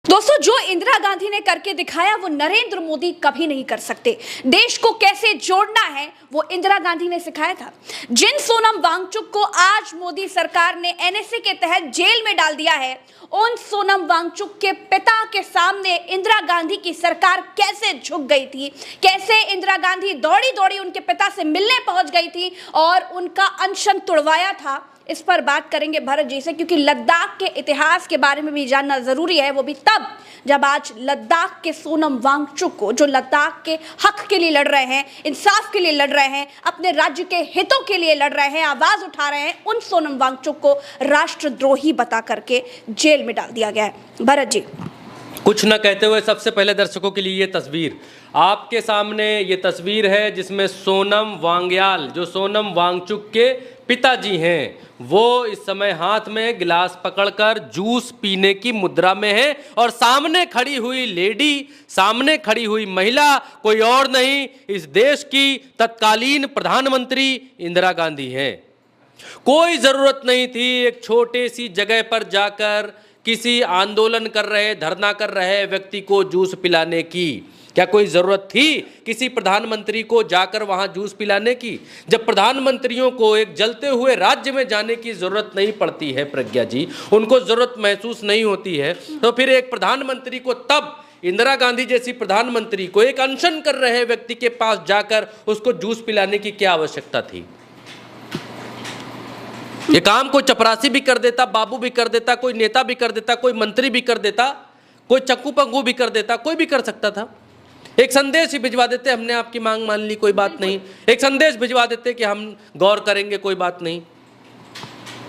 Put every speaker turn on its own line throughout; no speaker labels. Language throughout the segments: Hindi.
दोस्तों, जो इंदिरा गांधी ने करके दिखाया वो नरेंद्र मोदी कभी नहीं कर सकते। देश को कैसे जोड़ना है वो इंदिरा गांधी ने सिखाया था। जिन सोनम वांगचुक को आज मोदी सरकार ने एनएसए के तहत जेल में डाल दिया है, उन सोनम वांगचुक के पिता के सामने इंदिरा गांधी की सरकार कैसे झुक गई थी, कैसे इंदिरा गांधी दौड़ी दौड़ी उनके पिता से मिलने पहुंच गई थी और उनका अनशन तुड़वाया था। इस पर बात करेंगे भरत जी से, क्योंकि लद्दाख के इतिहास के बारे में भी जानना जरूरी है, वो भी तब जब आज लद्दाख के सोनम वांगचुक को, जो लद्दाख के हक के लिए लड़ रहे हैं, इंसाफ के लिए लड़ रहे हैं, अपने राज्य के हितों के लिए लड़ रहे हैं, आवाज उठा रहे हैं, उन सोनम वांगचुक को राष्ट्रद्रोही बता करके जेल में डाल दिया गया है। भरत जी,
कुछ न कहते हुए सबसे पहले दर्शकों के लिए ये तस्वीर आपके सामने, ये तस्वीर है जिसमें सोनम वांग्याल, जो सोनम वांगचुक के पिताजी हैं, वो इस समय हाथ में गिलास पकड़कर जूस पीने की मुद्रा में है और सामने खड़ी हुई लेडी, सामने खड़ी हुई महिला कोई और नहीं, इस देश की तत्कालीन प्रधानमंत्री इंदिरा गांधी हैं। कोई जरूरत नहीं थी एक छोटे सी जगह पर जाकर किसी आंदोलन कर रहे, धरना कर रहे व्यक्ति को जूस पिलाने की। क्या कोई जरूरत थी किसी प्रधानमंत्री को जाकर वहां जूस पिलाने की? जब प्रधानमंत्रियों को एक जलते हुए राज्य में जाने की जरूरत नहीं पड़ती है प्रज्ञा जी, उनको जरूरत महसूस नहीं होती है, तो फिर एक प्रधानमंत्री को, तब इंदिरा गांधी जैसी प्रधानमंत्री को एक अनशन कर रहे व्यक्ति के पास जाकर उसको जूस पिलाने की क्या आवश्यकता थी? ये काम कोई चपरासी भी कर देता, बाबू भी कर देता, कोई नेता भी कर देता, कोई मंत्री भी कर देता, कोई चक्कू पंगू भी कर देता, कोई भी कर सकता था। एक संदेश ही भिजवा देते, हमने आपकी मांग मान ली, कोई बात नहीं। एक संदेश भिजवा देते कि हम गौर करेंगे, कोई बात नहीं,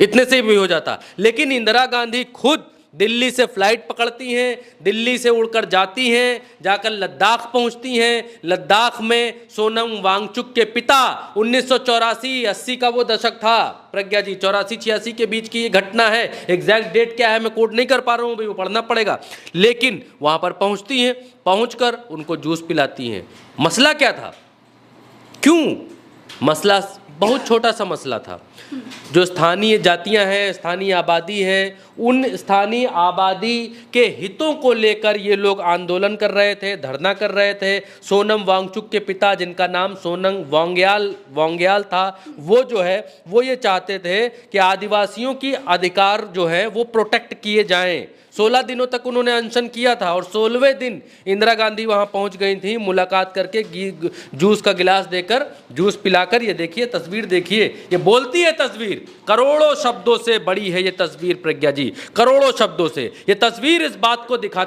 इतने से भी हो जाता। लेकिन इंदिरा गांधी खुद दिल्ली से फ्लाइट पकड़ती हैं, दिल्ली से उड़कर जाती हैं, जाकर लद्दाख पहुंचती हैं। लद्दाख में सोनम वांगचुक के पिता, 1984-80 का वो दशक था प्रज्ञा जी, 84-86 के बीच की ये घटना है। एग्जैक्ट डेट क्या है मैं कोट नहीं कर पा रहा हूँ, भाई वो पढ़ना पड़ेगा। लेकिन वहां पर पहुंचती हैं, पहुंचकर उनको जूस पिलाती हैं। मसला क्या था? क्यों? मसला बहुत छोटा सा मसला था। जो स्थानीय जातियां हैं, स्थानीय आबादी है, उन स्थानीय आबादी के हितों को लेकर ये लोग आंदोलन कर रहे थे, धरना कर रहे थे। सोनम वांगचुक के पिता, जिनका नाम सोनम वांग्याल था, वो जो है वो ये चाहते थे कि आदिवासियों की अधिकार जो है वो प्रोटेक्ट किए जाएं। 16 दिनों तक उन्होंने अनशन किया था और 16वें दिन इंदिरा गांधी वहां पहुंच गई थी, मुलाकात करके जूस का गिलास देकर, जूस पिलाकर। ये देखिए तस्वीर, देखिए ये बोलती है तस्वीर, करोड़ों शब्दों से बड़ी है ये तस्वीर प्रज्ञा जी, करोड़ों शब्दों से ये तस्वीर इस बात को दिखाती